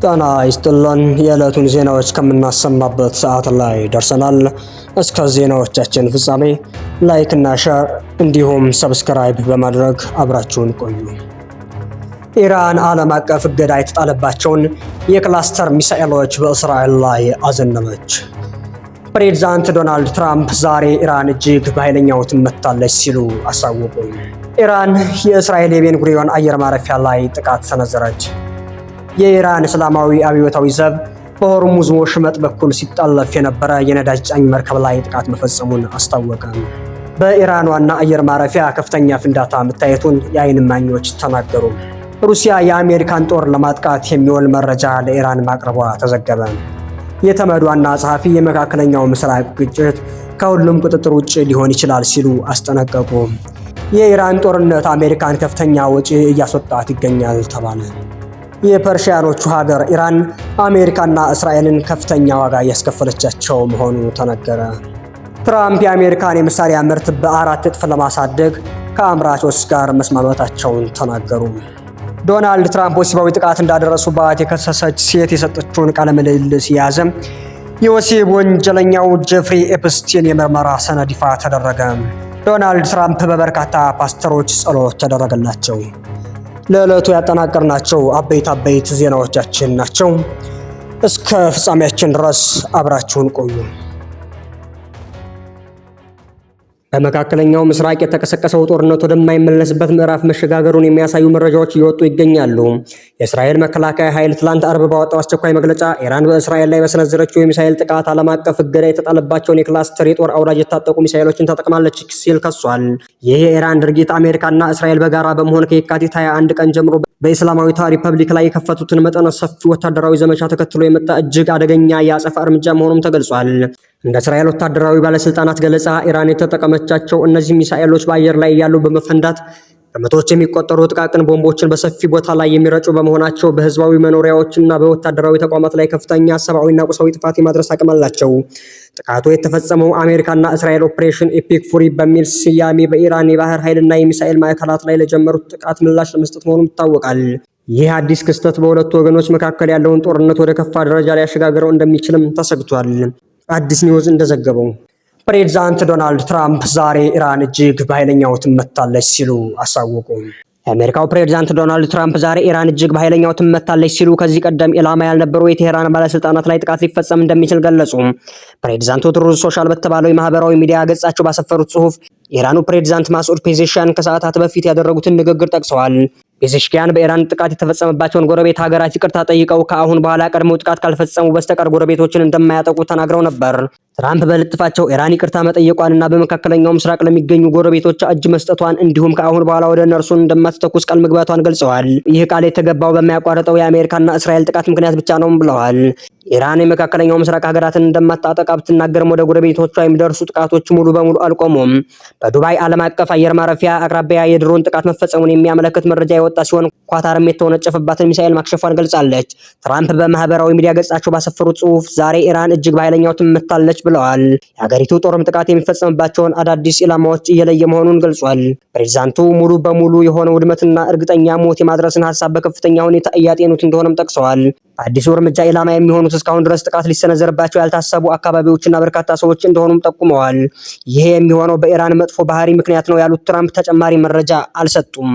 ጤና ይስጥልን የዕለቱን ዜናዎች ከምናሰማበት ሰዓት ላይ ደርሰናል። እስከ ዜናዎቻችን ፍጻሜ ላይክ እና ሼር እንዲሁም ሰብስክራይብ በማድረግ አብራችሁን ቆዩ። ኢራን ዓለም አቀፍ እገዳ የተጣለባቸውን የክላስተር ሚሳኤሎች በእስራኤል ላይ አዘነመች። ፕሬዝዳንት ዶናልድ ትራምፕ ዛሬ ኢራን እጅግ በኃይለኛው ትመታለች ሲሉ አሳወቁ። ኢራን የእስራኤል የቤን ጉሪዮን አየር ማረፊያ ላይ ጥቃት ሰነዘረች። የኢራን እስላማዊ አብዮታዊ ዘብ በሆርሙዝ ወሽመጥ በኩል ሲጣለፍ የነበረ የነዳጅ ጫኝ መርከብ ላይ ጥቃት መፈጸሙን አስታወቀ። በኢራን ዋና አየር ማረፊያ ከፍተኛ ፍንዳታ መታየቱን የዓይን እማኞች ተናገሩ። ሩሲያ የአሜሪካን ጦር ለማጥቃት የሚውል መረጃ ለኢራን ማቅረቧ ተዘገበ። የተመድ ዋና ጸሐፊ የመካከለኛው ምስራቅ ግጭት ከሁሉም ቁጥጥር ውጭ ሊሆን ይችላል ሲሉ አስጠነቀቁ። የኢራን ጦርነት አሜሪካን ከፍተኛ ወጪ እያስወጣት ይገኛል ተባለ። የፐርሺያኖቹ ሀገር ኢራን አሜሪካና እስራኤልን ከፍተኛ ዋጋ እያስከፈለቻቸው መሆኑ ተነገረ። ትራምፕ የአሜሪካን የመሳሪያ ምርት በ4 እጥፍ ለማሳደግ ከአምራቾች ጋር መስማማታቸውን ተናገሩ። ዶናልድ ትራምፕ ወሲባዊ ጥቃት እንዳደረሱባት የከሰሰች ሴት የሰጠችውን ቃለ ምልልስ የያዘ የወሲብ ወንጀለኛው ጄፍሪ ኤፕስቲን የምርመራ ሰነድ ይፋ ተደረገ። ዶናልድ ትራምፕ በበርካታ ፓስተሮች ጸሎት ተደረገላቸው። ለዕለቱ ያጠናቀርናቸው አበይት ዜናዎቻችን ናቸው። እስከ ፍጻሜያችን ድረስ አብራችሁን ቆዩ። በመካከለኛው ምስራቅ የተቀሰቀሰው ጦርነት ወደማይመለስበት ምዕራፍ መሸጋገሩን የሚያሳዩ መረጃዎች እየወጡ ይገኛሉ። የእስራኤል መከላከያ ኃይል ትላንት አርብ ባወጣው አስቸኳይ መግለጫ ኢራን በእስራኤል ላይ በሰነዘረችው የሚሳኤል ጥቃት ዓለም አቀፍ እገዳ የተጣለባቸውን የክላስተር የጦር አውዳጅ የታጠቁ ሚሳኤሎችን ተጠቅማለች ሲል ከሷል። ይህ የኢራን ድርጊት አሜሪካና እስራኤል በጋራ በመሆን ከየካቲት 21 ቀን ጀምሮ በኢስላማዊቷ ሪፐብሊክ ላይ የከፈቱትን መጠነ ሰፊ ወታደራዊ ዘመቻ ተከትሎ የመጣ እጅግ አደገኛ የአጸፋ እርምጃ መሆኑም ተገልጿል። እንደ እስራኤል ወታደራዊ ባለስልጣናት ገለጻ ኢራን የተጠቀመቻቸው እነዚህ ሚሳኤሎች በአየር ላይ ያሉ በመፈንዳት በመቶዎች የሚቆጠሩ ጥቃቅን ቦምቦችን በሰፊ ቦታ ላይ የሚረጩ በመሆናቸው በህዝባዊ መኖሪያዎችና በወታደራዊ ተቋማት ላይ ከፍተኛ ሰብአዊና ቁሳዊ ጥፋት የማድረስ አቅም አላቸው። ጥቃቱ የተፈጸመው አሜሪካና እስራኤል ኦፕሬሽን ኤፒክ ፉሪ በሚል ስያሜ በኢራን የባህር ኃይልና የሚሳኤል ማዕከላት ላይ ለጀመሩት ጥቃት ምላሽ ለመስጠት መሆኑም ይታወቃል። ይህ አዲስ ክስተት በሁለቱ ወገኖች መካከል ያለውን ጦርነት ወደ ከፋ ደረጃ ሊያሸጋግረው እንደሚችልም ተሰግቷል። አዲስ ኒውዝ እንደዘገበው ፕሬዝዳንት ዶናልድ ትራምፕ ዛሬ ኢራን እጅግ በኃይለኛው ትመታለች ሲሉ አሳወቁ። የአሜሪካው ፕሬዝዳንት ዶናልድ ትራምፕ ዛሬ ኢራን እጅግ በኃይለኛው ትመታለች ሲሉ ከዚህ ቀደም ኢላማ ያልነበሩ የቴህራን ባለስልጣናት ላይ ጥቃት ሊፈጸም እንደሚችል ገለጹ። ፕሬዝዳንቱ ትሩዝ ሶሻል በተባለው የማህበራዊ ሚዲያ ገጻቸው ባሰፈሩት ጽሑፍ የኢራኑ ፕሬዝዳንት ማስዑድ ፔዜሽኪያን ከሰዓታት በፊት ያደረጉትን ንግግር ጠቅሰዋል። ፔዜሽኪያን በኢራን ጥቃት የተፈጸመባቸውን ጎረቤት ሀገራት ይቅርታ ጠይቀው ከአሁን በኋላ ቀድሞ ጥቃት ካልፈጸሙ በስተቀር ጎረቤቶችን እንደማያጠቁ ተናግረው ነበር። ትራምፕ በልጥፋቸው ኢራን ይቅርታ መጠየቋንና በመካከለኛው ምስራቅ ለሚገኙ ጎረቤቶቿ እጅ መስጠቷን እንዲሁም ከአሁን በኋላ ወደ እነርሱን እንደማትተኩስ ቃል መግባቷን ገልጸዋል። ይህ ቃል የተገባው በማያቋርጠው የአሜሪካና እስራኤል ጥቃት ምክንያት ብቻ ነው ብለዋል። ኢራን የመካከለኛው ምስራቅ ሀገራትን እንደማታጠቃ ብትናገርም ወደ ጎረቤቶቿ የሚደርሱ ጥቃቶች ሙሉ በሙሉ አልቆሙም። በዱባይ ዓለም አቀፍ አየር ማረፊያ አቅራቢያ የድሮን ጥቃት መፈጸሙን የሚያመለክት መረጃ የወጣ ሲሆን ኳታርም የተወነጨፈባትን ሚሳኤል ማክሸፏን ገልጻለች። ትራምፕ በማህበራዊ ሚዲያ ገጻቸው ባሰፈሩት ጽሑፍ ዛሬ ኢራን እጅግ በኃይለኛው ትመታለች ብለዋል። የሀገሪቱ ጦርም ጥቃት የሚፈጸምባቸውን አዳዲስ ኢላማዎች እየለየ መሆኑን ገልጿል። ፕሬዝዳንቱ ሙሉ በሙሉ የሆነ ውድመትና እርግጠኛ ሞት የማድረስን ሀሳብ በከፍተኛ ሁኔታ እያጤኑት እንደሆነም ጠቅሰዋል። በአዲሱ እርምጃ ኢላማ የሚሆኑት እስካሁን ድረስ ጥቃት ሊሰነዘርባቸው ያልታሰቡ አካባቢዎችና በርካታ ሰዎች እንደሆኑም ጠቁመዋል። ይሄ የሚሆነው በኢራን መጥፎ ባህሪ ምክንያት ነው ያሉት ትራምፕ ተጨማሪ መረጃ አልሰጡም።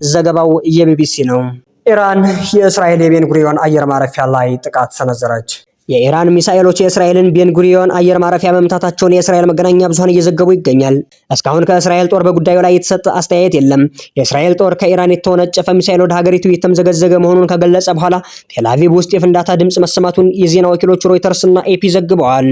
ዘገባው የቢቢሲ ነው። ኢራን የእስራኤል የቤን ጉሪዮን አየር ማረፊያ ላይ ጥቃት ሰነዘረች። የኢራን ሚሳኤሎች የእስራኤልን ቤን ጉሪዮን አየር ማረፊያ መምታታቸውን የእስራኤል መገናኛ ብዙሃን እየዘገቡ ይገኛል። እስካሁን ከእስራኤል ጦር በጉዳዩ ላይ የተሰጠ አስተያየት የለም። የእስራኤል ጦር ከኢራን የተወነጨፈ ሚሳኤል ወደ ሀገሪቱ እየተምዘገዘገ መሆኑን ከገለጸ በኋላ ቴልአቪቭ ውስጥ የፍንዳታ ድምጽ መሰማቱን የዜና ወኪሎች ሮይተርስ እና ኤፒ ዘግበዋል።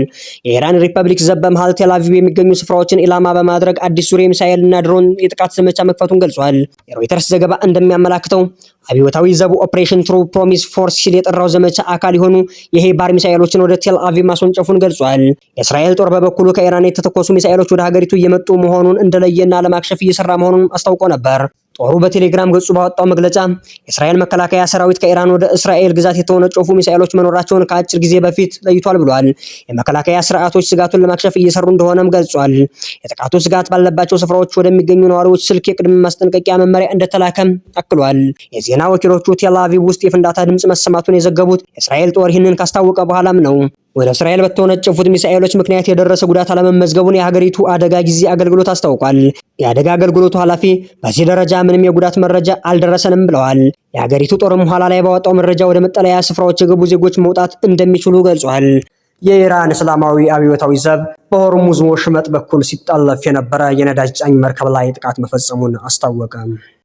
የኢራን ሪፐብሊክ ዘብ በመሃል ቴልአቪቭ የሚገኙ ስፍራዎችን ኢላማ በማድረግ አዲስ ዙር የሚሳኤል እና ድሮን የጥቃት ዘመቻ መክፈቱን ገልጿል። የሮይተርስ ዘገባ እንደሚያመላክተው አብዮታዊ ዘቡ ኦፕሬሽን ትሩ ፕሮሚስ ፎርስ ሲል የጠራው ዘመቻ አካል የሆኑ የሄባር ሚሳኤሎችን ወደ ቴል አቪቭ ማስወንጨፉን ገልጿል። የእስራኤል ጦር በበኩሉ ከኢራን የተተኮሱ ሚሳኤሎች ወደ ሀገሪቱ እየመጡ መሆኑን እንደለየና ለማክሸፍ እየሰራ መሆኑን አስታውቆ ነበር። ጦሩ በቴሌግራም ገጹ ባወጣው መግለጫ የእስራኤል መከላከያ ሰራዊት ከኢራን ወደ እስራኤል ግዛት የተወነጨፉ ሚሳኤሎች መኖራቸውን ከአጭር ጊዜ በፊት ለይቷል ብሏል። የመከላከያ ስርዓቶች ስጋቱን ለማክሸፍ እየሰሩ እንደሆነም ገልጿል። የጥቃቱ ስጋት ባለባቸው ስፍራዎች ወደሚገኙ ነዋሪዎች ስልክ የቅድመ ማስጠንቀቂያ መመሪያ እንደተላከም አክሏል። የዜና ወኪሎቹ ቴል አቪቭ ውስጥ የፍንዳታ ድምጽ መሰማቱን የዘገቡት የእስራኤል ጦር ይህንን ካስታወቀ በኋላም ነው። ወደ እስራኤል በተወነጨፉት ሚሳኤሎች ምክንያት የደረሰ ጉዳት አለመመዝገቡን የሀገሪቱ አደጋ ጊዜ አገልግሎት አስታውቋል። የአደጋ አገልግሎቱ ኃላፊ በዚህ ደረጃ ምንም የጉዳት መረጃ አልደረሰንም ብለዋል። የሀገሪቱ ጦርም ኋላ ላይ ባወጣው መረጃ ወደ መጠለያ ስፍራዎች የገቡ ዜጎች መውጣት እንደሚችሉ ገልጿል። የኢራን እስላማዊ አብዮታዊ ዘብ በሆርሙዝ ወሽመጥ በኩል ሲጠለፍ የነበረ የነዳጅ ጫኝ መርከብ ላይ ጥቃት መፈጸሙን አስታወቀ።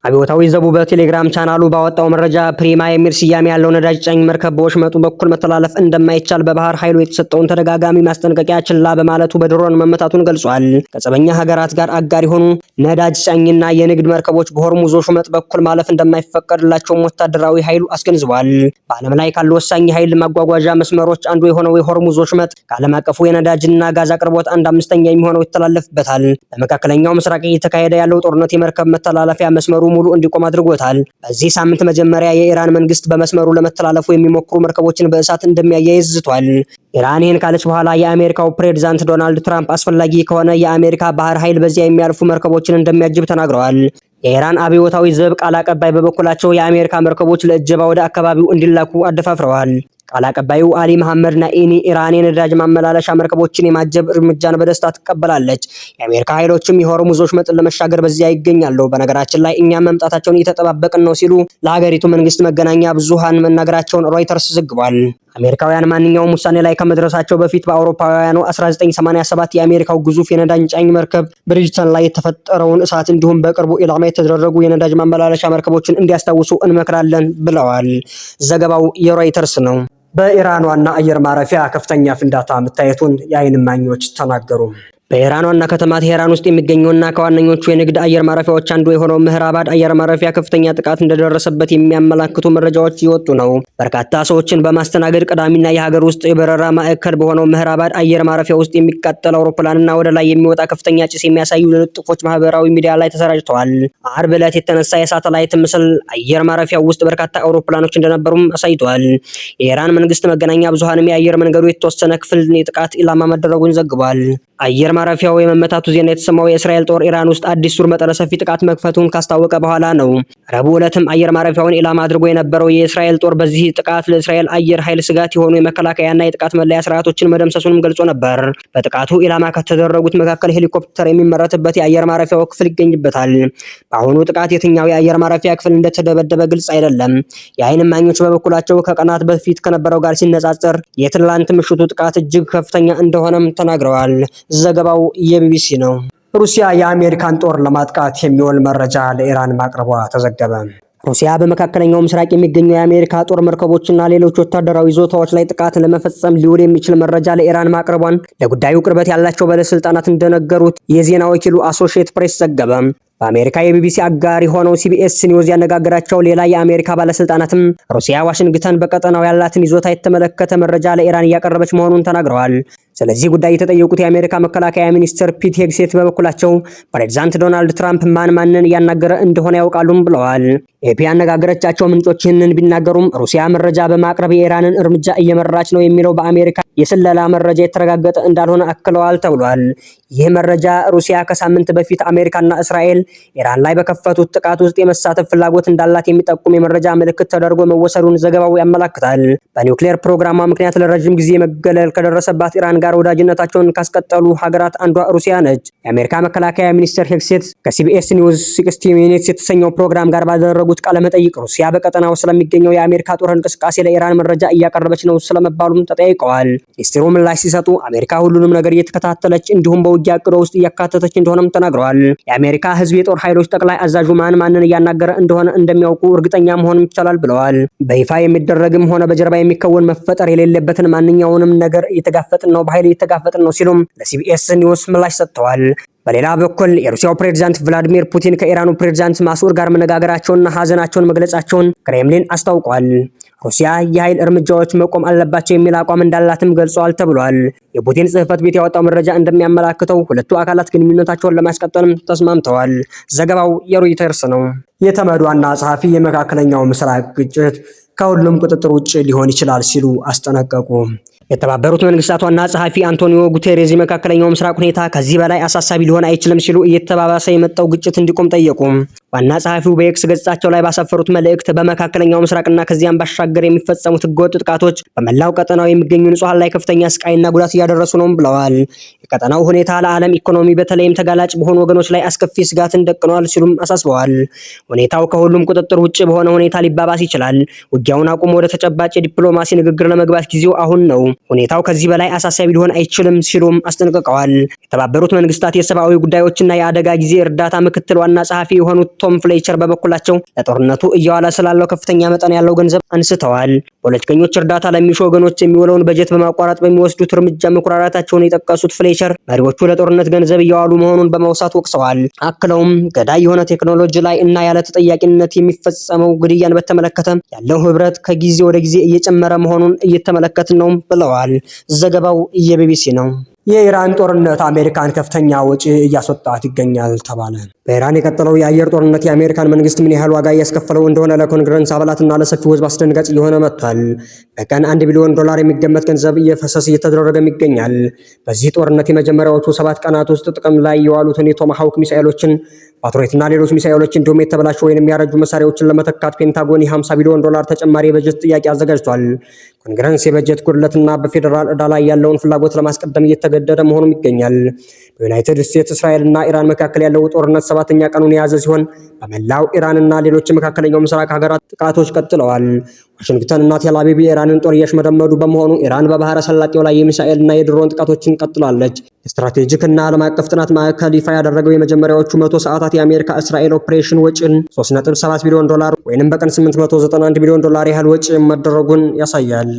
አብዮታዊ ዘቡ በቴሌግራም ቻናሉ ባወጣው መረጃ ፕሪማ የሚል ስያሜ ያለው ነዳጅ ጫኝ መርከብ በወሽመጡ በኩል መተላለፍ እንደማይቻል በባህር ኃይሉ የተሰጠውን ተደጋጋሚ ማስጠንቀቂያ ችላ በማለቱ በድሮን መመታቱን ገልጿል። ከጸበኛ ሀገራት ጋር አጋር የሆኑ ነዳጅ ጫኝና የንግድ መርከቦች በሆርሙዝ ወሽመጥ በኩል ማለፍ እንደማይፈቀድላቸውም ወታደራዊ ኃይሉ አስገንዝቧል። በዓለም ላይ ካሉ ወሳኝ ኃይል ማጓጓዣ መስመሮች አንዱ የሆነው የሆርሙዝ ወሽመጥ ከዓለም አቀፉ የነዳጅና ጋዝ አቅርቦት 1/5 የሚሆነው ይተላለፍበታል። በመካከለኛው ምስራቅ እየተካሄደ ያለው ጦርነት የመርከብ መተላለፊያ መስመሩ ሙሉ እንዲቆም አድርጎታል። በዚህ ሳምንት መጀመሪያ የኢራን መንግስት በመስመሩ ለመተላለፉ የሚሞክሩ መርከቦችን በእሳት እንደሚያያይዝ ዝቷል። ኢራን ይህን ካለች በኋላ የአሜሪካው ፕሬዝዳንት ዶናልድ ትራምፕ አስፈላጊ ከሆነ የአሜሪካ ባህር ኃይል በዚያ የሚያልፉ መርከቦችን እንደሚያጅብ ተናግረዋል። የኢራን አብዮታዊ ዘብ ቃል አቀባይ በበኩላቸው የአሜሪካ መርከቦች ለእጀባ ወደ አካባቢው እንዲላኩ አደፋፍረዋል። ቃል አቀባዩ አሊ መሐመድ ናኢኒ ኢራን የነዳጅ ማመላለሻ መርከቦችን የማጀብ እርምጃን በደስታ ትቀበላለች። የአሜሪካ ኃይሎችም የሆርሙዝ ወሽመጥን ለመሻገር በዚያ ይገኛሉ። በነገራችን ላይ እኛም መምጣታቸውን እየተጠባበቅን ነው ሲሉ ለሀገሪቱ መንግስት መገናኛ ብዙሃን መናገራቸውን ሮይተርስ ዘግቧል። አሜሪካውያን ማንኛውም ውሳኔ ላይ ከመድረሳቸው በፊት በአውሮፓውያኑ 1987 የአሜሪካው ግዙፍ የነዳጅ ጫኝ መርከብ ብሪጅተን ላይ የተፈጠረውን እሳት እንዲሁም በቅርቡ ኢላማ የተደረጉ የነዳጅ ማመላለሻ መርከቦችን እንዲያስታውሱ እንመክራለን ብለዋል። ዘገባው የሮይተርስ ነው። በኢራን ዋና አየር ማረፊያ ከፍተኛ ፍንዳታ መታየቱን የዓይን እማኞች ተናገሩ። በኢራን ዋና ከተማ ቴሄራን ውስጥ የሚገኘውና ከዋነኞቹ የንግድ አየር ማረፊያዎች አንዱ የሆነው ምህራባድ አየር ማረፊያ ከፍተኛ ጥቃት እንደደረሰበት የሚያመላክቱ መረጃዎች እየወጡ ነው። በርካታ ሰዎችን በማስተናገድ ቀዳሚና የሀገር ውስጥ የበረራ ማዕከል በሆነው ምህራባድ አየር ማረፊያ ውስጥ የሚቃጠል አውሮፕላንና ወደ ላይ የሚወጣ ከፍተኛ ጭስ የሚያሳዩ ልጥፎች ማህበራዊ ሚዲያ ላይ ተሰራጭተዋል። ዓርብ ዕለት የተነሳ የሳተላይት ምስል አየር ማረፊያው ውስጥ በርካታ አውሮፕላኖች እንደነበሩም አሳይቷል። የኢራን መንግስት መገናኛ ብዙሃንም የአየር መንገዱ የተወሰነ ክፍል የጥቃት ኢላማ መደረጉን ዘግቧል። አየር ማረፊያው የመመታቱ ዜና የተሰማው የእስራኤል ጦር ኢራን ውስጥ አዲስ ዙር መጠነ ሰፊ ጥቃት መክፈቱን ካስታወቀ በኋላ ነው። ረቡዕ ዕለትም አየር ማረፊያውን ኢላማ አድርጎ የነበረው የእስራኤል ጦር በዚህ ጥቃት ለእስራኤል አየር ኃይል ስጋት የሆኑ የመከላከያና የጥቃት መለያ ስርዓቶችን መደምሰሱንም ገልጾ ነበር። በጥቃቱ ኢላማ ከተደረጉት መካከል ሄሊኮፕተር የሚመረትበት የአየር ማረፊያው ክፍል ይገኝበታል። በአሁኑ ጥቃት የትኛው የአየር ማረፊያ ክፍል እንደተደበደበ ግልጽ አይደለም። የዓይን እማኞች በበኩላቸው ከቀናት በፊት ከነበረው ጋር ሲነጻጸር የትላንት ምሽቱ ጥቃት እጅግ ከፍተኛ እንደሆነም ተናግረዋል። ዘገባው የቢቢሲ ነው። ሩሲያ የአሜሪካን ጦር ለማጥቃት የሚውል መረጃ ለኢራን ማቅረቧ ተዘገበ። ሩሲያ በመካከለኛው ምስራቅ የሚገኙ የአሜሪካ ጦር መርከቦችና ሌሎች ወታደራዊ ይዞታዎች ላይ ጥቃት ለመፈጸም ሊውል የሚችል መረጃ ለኢራን ማቅረቧን ለጉዳዩ ቅርበት ያላቸው ባለስልጣናት እንደነገሩት የዜና ወኪሉ አሶሺየትድ ፕሬስ ዘገበ። በአሜሪካ የቢቢሲ አጋር የሆነው ሲቢኤስ ኒውስ ያነጋገራቸው ሌላ የአሜሪካ ባለስልጣናትም ሩሲያ ዋሽንግተን በቀጠናው ያላትን ይዞታ የተመለከተ መረጃ ለኢራን እያቀረበች መሆኑን ተናግረዋል። ስለዚህ ጉዳይ የተጠየቁት የአሜሪካ መከላከያ ሚኒስትር ፒት ሄግሴት በበኩላቸው ፕሬዝዳንት ዶናልድ ትራምፕ ማንን እያናገረ እንደሆነ ያውቃሉም ብለዋል። ኤፒ ያነጋገረቻቸው ምንጮች ይህንን ቢናገሩም ሩሲያ መረጃ በማቅረብ የኢራንን እርምጃ እየመራች ነው የሚለው በአሜሪካ የስለላ መረጃ የተረጋገጠ እንዳልሆነ አክለዋል ተብሏል። ይህ መረጃ ሩሲያ ከሳምንት በፊት አሜሪካና እስራኤል ኢራን ላይ በከፈቱት ጥቃት ውስጥ የመሳተፍ ፍላጎት እንዳላት የሚጠቁም የመረጃ ምልክት ተደርጎ መወሰዱን ዘገባው ያመላክታል። በኒውክሌር ፕሮግራሟ ምክንያት ለረጅም ጊዜ መገለል ከደረሰባት ኢራን ጋር ወዳጅነታቸውን ካስቀጠሉ ሀገራት አንዷ ሩሲያ ነች። የአሜሪካ መከላከያ ሚኒስትር ሄግሴት ከሲቢኤስ ኒውስ 60 ሚኒትስ የተሰኘው ፕሮግራም ጋር ባደረጉት ቃለ መጠይቅ ሩሲያ በቀጠናው ስለሚገኘው የአሜሪካ ጦር እንቅስቃሴ ለኢራን መረጃ እያቀረበች ነው ስለመባሉም ተጠይቀዋል። ሚኒስትሩ ምላሽ ሲሰጡ አሜሪካ ሁሉንም ነገር እየተከታተለች እንዲሁም በውጊያ ዕቅዷ ውስጥ እያካተተች እንደሆነም ተናግረዋል። የአሜሪካ ህዝብ የጦር ኃይሎች ጠቅላይ አዛዡ ማንን እያናገረ እንደሆነ እንደሚያውቁ እርግጠኛ መሆንም ይቻላል ብለዋል። በይፋ የሚደረግም ሆነ በጀርባ የሚከወን መፈጠር የሌለበትን ማንኛውንም ነገር እየተጋፈጥን ነው፣ በኃይል እየተጋፈጥን ነው ሲሉም ለሲቢኤስ ኒውስ ምላሽ ሰጥተዋል። በሌላ በኩል የሩሲያው ፕሬዝዳንት ቭላዲሚር ፑቲን ከኢራኑ ፕሬዝዳንት ማሱድ ጋር መነጋገራቸውንና ሀዘናቸውን መግለጻቸውን ክሬምሊን አስታውቋል። ሩሲያ የኃይል እርምጃዎች መቆም አለባቸው የሚል አቋም እንዳላትም ገልጿል ተብሏል። የፑቲን ጽህፈት ቤት ያወጣው መረጃ እንደሚያመላክተው ሁለቱ አካላት ግንኙነታቸውን ለማስቀጠልም ተስማምተዋል። ዘገባው የሮይተርስ ነው። የተመድ ዋና ጸሐፊ የመካከለኛው ምስራቅ ግጭት ከሁሉም ቁጥጥር ውጭ ሊሆን ይችላል ሲሉ አስጠነቀቁ። የተባበሩት መንግስታት ዋና ጸሐፊ አንቶኒዮ ጉቴሬዝ የመካከለኛው ምስራቅ ሁኔታ ከዚህ በላይ አሳሳቢ ሊሆን አይችልም ሲሉ እየተባባሰ የመጣው ግጭት እንዲቆም ጠየቁ። ዋና ጸሐፊው በኤክስ ገጻቸው ላይ ባሰፈሩት መልእክት በመካከለኛው ምስራቅና ከዚያም ባሻገር የሚፈጸሙት ህገወጥ ጥቃቶች በመላው ቀጠናው የሚገኙ ንጹሃን ላይ ከፍተኛ ስቃይና ጉዳት እያደረሱ ነው ብለዋል። የቀጠናው ሁኔታ ለዓለም ኢኮኖሚ በተለይም ተጋላጭ በሆኑ ወገኖች ላይ አስከፊ ስጋትን ደቅኗል ሲሉም አሳስበዋል። ሁኔታው ከሁሉም ቁጥጥር ውጭ በሆነ ሁኔታ ሊባባስ ይችላል። ውጊያውን አቁሞ ወደ ተጨባጭ የዲፕሎማሲ ንግግር ለመግባት ጊዜው አሁን ነው። ሁኔታው ከዚህ በላይ አሳሳቢ ሊሆን አይችልም ሲሉም አስጠንቅቀዋል። የተባበሩት መንግስታት የሰብአዊ ጉዳዮችና የአደጋ ጊዜ እርዳታ ምክትል ዋና ጸሐፊ የሆኑት ቶም ፍሌቸር በበኩላቸው ለጦርነቱ እየዋለ ስላለው ከፍተኛ መጠን ያለው ገንዘብ አንስተዋል። ፖለቲከኞች እርዳታ ለሚሹ ወገኖች የሚውለውን በጀት በማቋረጥ በሚወስዱት እርምጃ መኩራራታቸውን የጠቀሱት ፍሌቸር መሪዎቹ ለጦርነት ገንዘብ እያዋሉ መሆኑን በማውሳት ወቅሰዋል። አክለውም ገዳይ የሆነ ቴክኖሎጂ ላይ እና ያለ ተጠያቂነት የሚፈጸመው ግድያን በተመለከተ ያለው ህብረት ከጊዜ ወደ ጊዜ እየጨመረ መሆኑን እየተመለከትን ነው ብለዋል። ዘገባው የቢቢሲ ነው። የኢራን ጦርነት አሜሪካን ከፍተኛ ወጪ እያስወጣት ይገኛል ተባለ። በኢራን የቀጠለው የአየር ጦርነት የአሜሪካን መንግስት ምን ያህል ዋጋ እያስከፈለው እንደሆነ ለኮንግረስ አባላትና ለሰፊው ህዝብ አስደንጋጭ እየሆነ መጥቷል። በቀን $1 ቢሊዮን የሚገመት ገንዘብ እየፈሰሰ እየተደረገም ይገኛል። በዚህ ጦርነት የመጀመሪያዎቹ 7 ቀናት ውስጥ ጥቅም ላይ የዋሉትን የቶማሃውክ ሚሳኤሎችን፣ ፓትሪዮትና ሌሎች ሚሳኤሎች እንዲሁም የተበላሹ ወይንም ያረጁ መሳሪያዎችን ለመተካት ፔንታጎን የ$50 ቢሊዮን ተጨማሪ የበጀት ጥያቄ አዘጋጅቷል። ኮንግረስ የበጀት ጉድለትና በፌደራል ዕዳ ላይ ያለውን ፍላጎት ለማስቀደም እየተገደደ መሆኑም ይገኛል። በዩናይትድ ስቴትስ እስራኤልና ኢራን መካከል ያለው ጦርነት 7ኛ ቀኑን የያዘ ሲሆን በመላው ኢራንና ሌሎች የመካከለኛው ምስራቅ ሀገራት ጥቃቶች ቀጥለዋል። ዋሽንግተን እና ቴል አቪቭ የኢራንን ጦር እያሽመደመዱ በመሆኑ ኢራን በባህረ ሰላጤው ላይ የሚሳኤልና የድሮን ጥቃቶችን ቀጥላለች። የስትራቴጂክ እና ዓለም አቀፍ ጥናት ማዕከል ይፋ ያደረገው የመጀመሪያዎቹ 100 ሰዓታት የአሜሪካ እስራኤል ኦፕሬሽን ወጪን $3.7 ቢሊዮን ወይንም በቀን $891 ቢሊዮን ያህል ወጪ መደረጉን ያሳያል።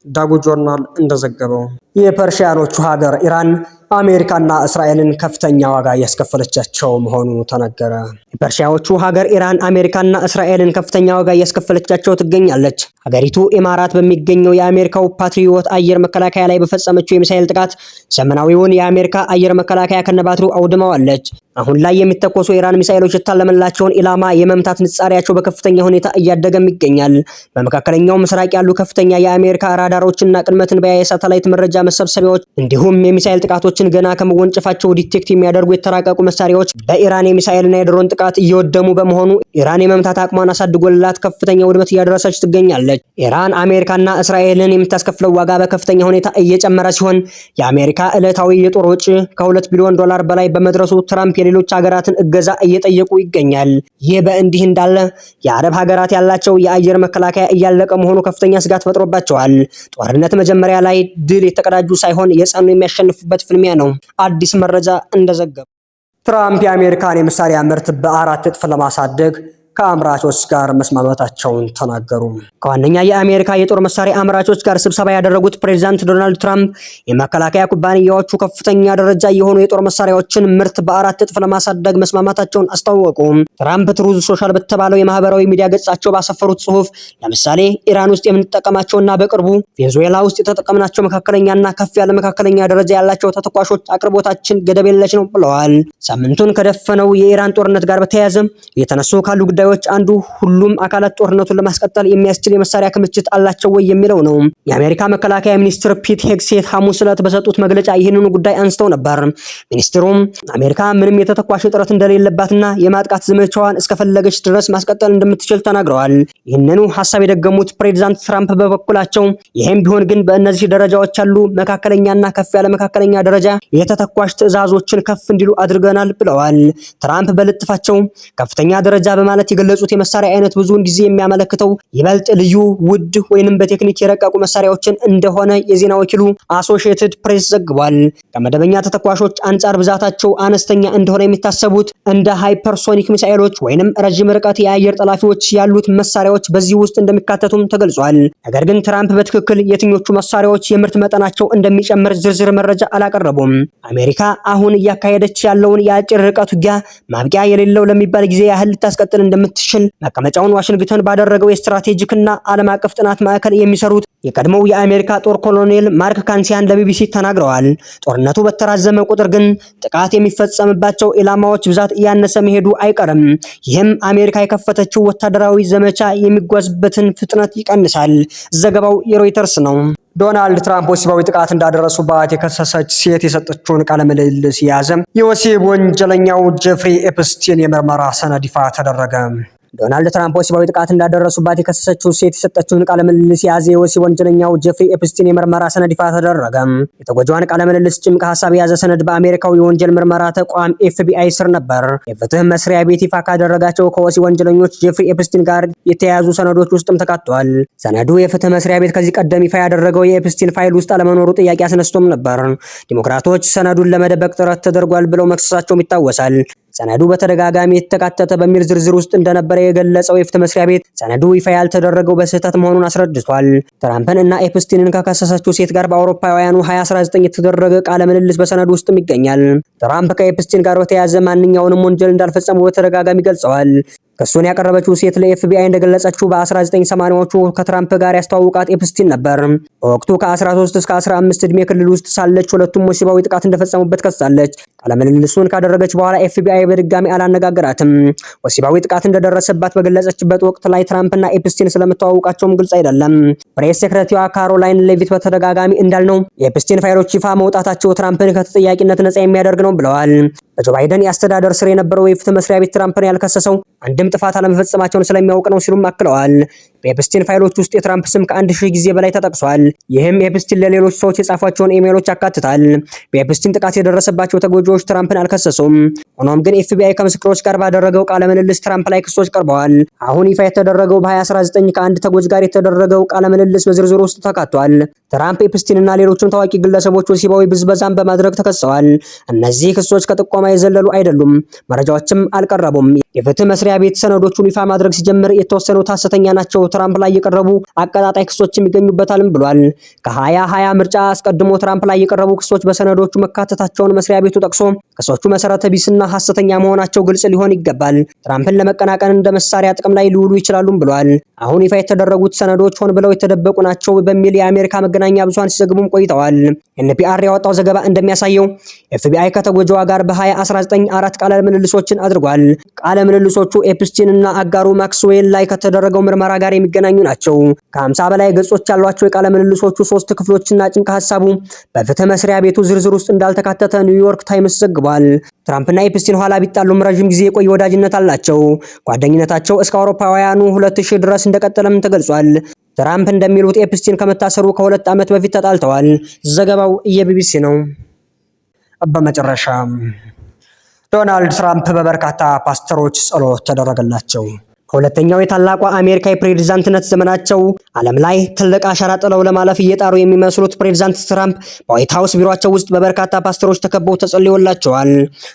ዳጉ ጆርናል እንደዘገበው የፐርሺያኖቹ ሀገር ኢራን አሜሪካና እስራኤልን ከፍተኛ ዋጋ እያስከፈለቻቸው መሆኑ ተነገረ። የፐርሺያዎቹ ሀገር ኢራን አሜሪካና እስራኤልን ከፍተኛ ዋጋ እያስከፈለቻቸው ትገኛለች። ሀገሪቱ ኢማራት በሚገኘው የአሜሪካው ፓትሪዮት አየር መከላከያ ላይ በፈጸመችው የሚሳኤል ጥቃት ዘመናዊውን የአሜሪካ አየር መከላከያ ከነባትሩ አውድመዋለች። አሁን ላይ የሚተኮሱ የኢራን ሚሳኤሎች የታለመላቸውን ኢላማ የመምታት ንጻሪያቸው በከፍተኛ ሁኔታ እያደገም ይገኛል። በመካከለኛው ምስራቅ ያሉ ከፍተኛ የአሜሪካ ራዳሮችና ቅድመ ትንበያ የሳተላይት መረጃ መሰብሰቢያዎች እንዲሁም የሚሳኤል ጥቃቶችን ገና ከመወንጨፋቸው ዲቴክት የሚያደርጉ የተራቀቁ መሳሪያዎች በኢራን የሚሳኤልና የድሮን ጥቃት እየወደሙ በመሆኑ ኢራን የመምታት አቅሟን አሳድጎላት ከፍተኛ ውድመት እያደረሰች ትገኛለች። ኢራን አሜሪካና እስራኤልን የምታስከፍለው ዋጋ በከፍተኛ ሁኔታ እየጨመረ ሲሆን የአሜሪካ ዕለታዊ የጦር ወጪ $2 ቢሊዮን በላይ በመድረሱ ትራምፕ የሌሎች ሀገራትን እገዛ እየጠየቁ ይገኛል። ይህ በእንዲህ እንዳለ የአረብ ሀገራት ያላቸው የአየር መከላከያ እያለቀ መሆኑ ከፍተኛ ስጋት ፈጥሮባቸዋል። ጦርነት መጀመሪያ ላይ ድል የተቀዳጁ ሳይሆን የጸኑ የሚያሸንፉበት ፍልሚያ ነው። አዲስ መረጃ እንደዘገበ ትራምፕ የአሜሪካን የመሳሪያ ምርት በ4 እጥፍ ለማሳደግ ከአምራቾች ጋር መስማማታቸውን ተናገሩ። ከዋነኛ የአሜሪካ የጦር መሳሪያ አምራቾች ጋር ስብሰባ ያደረጉት ፕሬዝዳንት ዶናልድ ትራምፕ የመከላከያ ኩባንያዎቹ ከፍተኛ ደረጃ የሆኑ የጦር መሳሪያዎችን ምርት በ4 እጥፍ ለማሳደግ መስማማታቸውን አስታወቁ። ትራምፕ ትሩዝ ሶሻል በተባለው የማህበራዊ ሚዲያ ገጻቸው ባሰፈሩት ጽሑፍ ለምሳሌ ኢራን ውስጥ የምንጠቀማቸውና በቅርቡ ቬንዙዌላ ውስጥ የተጠቀምናቸው መካከለኛና ከፍ ያለ መካከለኛ ደረጃ ያላቸው ተተኳሾች አቅርቦታችን ገደብ የለሽ ነው ብለዋል። ሳምንቱን ከደፈነው የኢራን ጦርነት ጋር በተያያዘ የተነሱ ካሉ ጉዳዮች አንዱ ሁሉም አካላት ጦርነቱን ለማስቀጠል የሚያስችል የመሳሪያ ክምችት አላቸው ወይ የሚለው ነው። የአሜሪካ መከላከያ ሚኒስትር ፒት ሄግሴት ሐሙስ ዕለት በሰጡት መግለጫ ይህንኑ ጉዳይ አንስተው ነበር። ሚኒስትሩም አሜሪካ ምንም የተተኳሽ እጥረት እንደሌለባትና የማጥቃት ዘመቻዋን እስከፈለገች ድረስ ማስቀጠል እንደምትችል ተናግረዋል። ይህንኑ ሐሳብ የደገሙት ፕሬዝዳንት ትራምፕ በበኩላቸው ይህም ቢሆን ግን በእነዚህ ደረጃዎች ያሉ መካከለኛና ከፍ ያለ መካከለኛ ደረጃ የተተኳሽ ትዕዛዞችን ከፍ እንዲሉ አድርገናል ብለዋል። ትራምፕ በልጥፋቸው ከፍተኛ ደረጃ በማለት የገለጹት የመሳሪያ አይነት ብዙውን ጊዜ የሚያመለክተው ይበልጥ ልዩ ውድ ወይንም በቴክኒክ የረቀቁ መሳሪያዎችን እንደሆነ የዜና ወኪሉ አሶሺየትድ ፕሬስ ዘግቧል። ከመደበኛ ተተኳሾች አንጻር ብዛታቸው አነስተኛ እንደሆነ የሚታሰቡት እንደ ሃይፐርሶኒክ ሚሳኤሎች ወይንም ረጅም ርቀት የአየር ጠላፊዎች ያሉት መሳሪያዎች በዚህ ውስጥ እንደሚካተቱም ተገልጿል። ነገር ግን ትራምፕ በትክክል የትኞቹ መሳሪያዎች የምርት መጠናቸው እንደሚጨምር ዝርዝር መረጃ አላቀረቡም። አሜሪካ አሁን እያካሄደች ያለውን የአጭር ርቀት ውጊያ ማብቂያ የሌለው ለሚባል ጊዜ ያህል ልታስቀጥል እንደምትችል መቀመጫውን ዋሽንግተን ባደረገው የስትራቴጂክና ዓለም አቀፍ ጥናት ማዕከል የሚሰሩት የቀድሞው የአሜሪካ ጦር ኮሎኔል ማርክ ካንሲያን ለቢቢሲ ተናግረዋል። ጦርነቱ በተራዘመ ቁጥር ግን ጥቃት የሚፈጸምባቸው ኢላማዎች ብዛት እያነሰ መሄዱ አይቀርም። ይህም አሜሪካ የከፈተችው ወታደራዊ ዘመቻ የሚጓዝበትን ፍጥነት ይቀንሳል። ዘገባው የሮይተርስ ነው። ዶናልድ ትራምፕ ወሲባዊ ጥቃት እንዳደረሱባት የከሰሰች ሴት የሰጠችውን ቃለ ምልልስ የያዘ የወሲብ ወንጀለኛው ጄፍሪ ኤፕስቲን የምርመራ ሰነድ ይፋ ተደረገ። ዶናልድ ትራምፕ ወሲባዊ ጥቃት እንዳደረሱባት የከሰሰችው ሴት የሰጠችውን ቃለ ምልልስ የያዘ የወሲብ ወንጀለኛው ጄፍሪ ኤፕስቲን የምርመራ ሰነድ ይፋ ተደረገ። የተጎጂዋን ቃለ ምልልስ ጭምቅ ሐሳብ የያዘ ሰነድ በአሜሪካው የወንጀል ምርመራ ተቋም FBI ስር ነበር። የፍትህ መስሪያ ቤት ይፋ ካደረጋቸው ከወሲብ ወንጀለኞች ጄፍሪ ኤፕስቲን ጋር የተያያዙ ሰነዶች ውስጥም ተካቷል። ሰነዱ የፍትህ መስሪያ ቤት ከዚህ ቀደም ይፋ ያደረገው የኤፕስቲን ፋይል ውስጥ አለመኖሩ ጥያቄ አስነስቶም ነበር። ዲሞክራቶች ሰነዱን ለመደበቅ ጥረት ተደርጓል ብለው መክሰሳቸውም ይታወሳል። ሰነዱ በተደጋጋሚ የተካተተ በሚል ዝርዝር ውስጥ እንደነበረ የገለጸው የፍትህ መስሪያ ቤት ሰነዱ ይፋ ያልተደረገው በስህተት መሆኑን አስረድቷል። ትራምፕን እና ኤፕስቲንን ከከሰሰችው ሴት ጋር በአውሮፓውያኑ 2019 የተደረገ ቃለ ምልልስ በሰነዱ ውስጥም ይገኛል። ትራምፕ ከኤፕስቲን ጋር በተያያዘ ማንኛውንም ወንጀል እንዳልፈጸሙ በተደጋጋሚ ገልጸዋል። ክሱን ያቀረበችው ሴት ለኤፍቢአይ እንደገለጸችው በ1980ዎቹ ከትራምፕ ጋር ያስተዋወቃት ኤፕስቲን ነበር። በወቅቱ ከ13 እስከ 15 ዕድሜ ክልል ውስጥ ሳለች ሁለቱም ወሲባዊ ጥቃት እንደፈጸሙበት ከሳለች። ቃለ ምልልሱን ካደረገች በኋላ ኤፍቢአይ በድጋሚ አላነጋገራትም። ወሲባዊ ጥቃት እንደደረሰባት በገለጸችበት ወቅት ላይ ትራምፕና ኤፕስቲን ስለመተዋወቃቸውም ግልጽ አይደለም። ፕሬስ ሴክሬታሪዋ ካሮላይን ሌቪት በተደጋጋሚ እንዳልነው የኤፕስቲን ፋይሎች ይፋ መውጣታቸው ትራምፕን ከተጠያቂነት ነጻ የሚያደርግ ነው ብለዋል። በጆ ባይደን የአስተዳደር ስር የነበረው የፍትህ መስሪያ ቤት ትራምፕን ያልከሰሰው አንድም ጥፋት አለመፈጸማቸውን ስለሚያውቅ ነው ሲሉም አክለዋል። በኤፕስቲን ፋይሎች ውስጥ የትራምፕ ስም ከ1000 ጊዜ በላይ ተጠቅሷል። ይህም ኤፕስቲን ለሌሎች ሰዎች የጻፏቸውን ኢሜይሎች ያካትታል። በኤፕስቲን ጥቃት የደረሰባቸው ተጎጂዎች ትራምፕን አልከሰሱም። ሆኖም ግን ኤፍቢአይ ከምስክሮች ጋር ባደረገው ቃለ ምልልስ ትራምፕ ላይ ክሶች ቀርበዋል። አሁን ይፋ የተደረገው በ2019 ከአንድ ተጎጂ ጋር የተደረገው ቃለ ምልልስ በዝርዝር ውስጥ ተካቷል። ትራምፕ ኤፕስቲን እና ሌሎችም ታዋቂ ግለሰቦች ወሲባዊ ብዝበዛን በማድረግ ተከሰዋል። እነዚህ ክሶች ከጥቆማ የዘለሉ አይደሉም። መረጃዎችም አልቀረቡም። የፍትህ መስሪያ ቤት ሰነዶቹን ይፋ ማድረግ ሲጀምር የተወሰኑት ሐሰተኛ ናቸው፣ ትራምፕ ላይ የቀረቡ አቀጣጣይ ክሶችም ይገኙበታልም ብሏል። ከ2020 ምርጫ አስቀድሞ ትራምፕ ላይ የቀረቡ ክሶች በሰነዶቹ መካተታቸውን መስሪያ ቤቱ ጠቅሶ ክሶቹ መሰረተ ቢስና ሐሰተኛ መሆናቸው ግልጽ ሊሆን ይገባል፣ ትራምፕን ለመቀናቀን እንደ መሳሪያ ጥቅም ላይ ሊውሉ ይችላሉም ብሏል። አሁን ይፋ የተደረጉት ሰነዶች ሆን ብለው የተደበቁ ናቸው በሚል የአሜሪካ መገናኛ ብዙሃን ሲዘግቡም ቆይተዋል። ኤንፒአር ያወጣው ዘገባ እንደሚያሳየው ኤፍቢአይ ከተጎጂዋ ጋር በ2019 4 ቃለ ምልልሶችን አድርጓል። ቃለ ምልልሶቹ ኤፕስቲን እና አጋሩ ማክስዌል ላይ ከተደረገው ምርመራ ጋር የሚገናኙ ናቸው። ከ50 በላይ ገጾች ያሏቸው የቃለ ምልልሶቹ 3 ክፍሎችና ጭንቀ ሐሳቡ በፍትህ መስሪያ ቤቱ ዝርዝር ውስጥ እንዳልተካተተ ኒውዮርክ ታይምስ ዘግቧል። ትራምፕና ኤፕስቲን ኋላ ቢጣሉም ረጅም ጊዜ የቆየ ወዳጅነት አላቸው። ጓደኝነታቸው እስከ አውሮፓውያኑ 2000 ድረስ እንደቀጠለም ተገልጿል። ትራምፕ እንደሚሉት ኤፕስቲን ከመታሰሩ ከ2 ዓመት በፊት ተጣልተዋል። ዘገባው የቢቢሲ ነው። በመጨረሻም ዶናልድ ትራምፕ በበርካታ ፓስተሮች ጸሎት ተደረገላቸው። ከሁለተኛው የታላቋ አሜሪካ የፕሬዝዳንትነት ዘመናቸው ዓለም ላይ ትልቅ አሻራ ጥለው ለማለፍ እየጣሩ የሚመስሉት ፕሬዝዳንት ትራምፕ በዋይት ሃውስ ቢሮአቸው ውስጥ በበርካታ ፓስተሮች ተከበው ተጸልዮላቸዋል።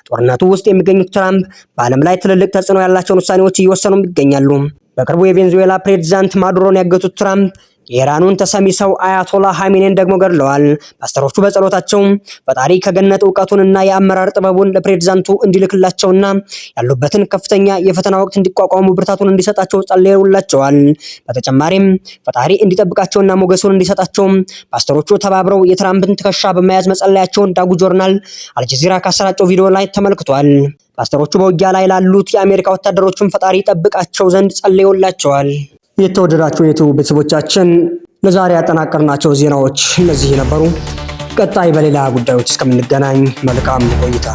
ጦርነቱ ውስጥ የሚገኙት ትራምፕ በዓለም ላይ ትልልቅ ተጽዕኖ ያላቸውን ውሳኔዎች እየወሰኑም ይገኛሉ። በቅርቡ የቬንዙዌላ ፕሬዝዳንት ማዱሮን ያገቱት ትራምፕ የኢራኑን ተሰሚ ሰው አያቶላ ሐሚኔን ደግሞ ገድለዋል። ፓስተሮቹ በጸሎታቸው ፈጣሪ ከገነት ዕውቀቱንና የአመራር ጥበቡን ለፕሬዝዳንቱ እንዲልክላቸውና ያሉበትን ከፍተኛ የፈተና ወቅት እንዲቋቋሙ ብርታቱን እንዲሰጣቸው ጸልየውላቸዋል። በተጨማሪም ፈጣሪ እንዲጠብቃቸውና ሞገሱን እንዲሰጣቸው ፓስተሮቹ ተባብረው የትራምፕን ትከሻ በመያዝ መጸለያቸውን ዳጉ ጆርናል አልጀዚራ ካሰራጨው ቪዲዮ ላይ ተመልክቷል። ፓስተሮቹ በውጊያ ላይ ላሉት የአሜሪካ ወታደሮችን ፈጣሪ ጠብቃቸው ዘንድ ጸልየውላቸዋል። የተወደዳችሁ የዩቲዩብ ቤተሰቦቻችን ለዛሬ ያጠናቀርናቸው ዜናዎች እነዚህ ነበሩ። ቀጣይ በሌላ ጉዳዮች እስከምንገናኝ መልካም ቆይታ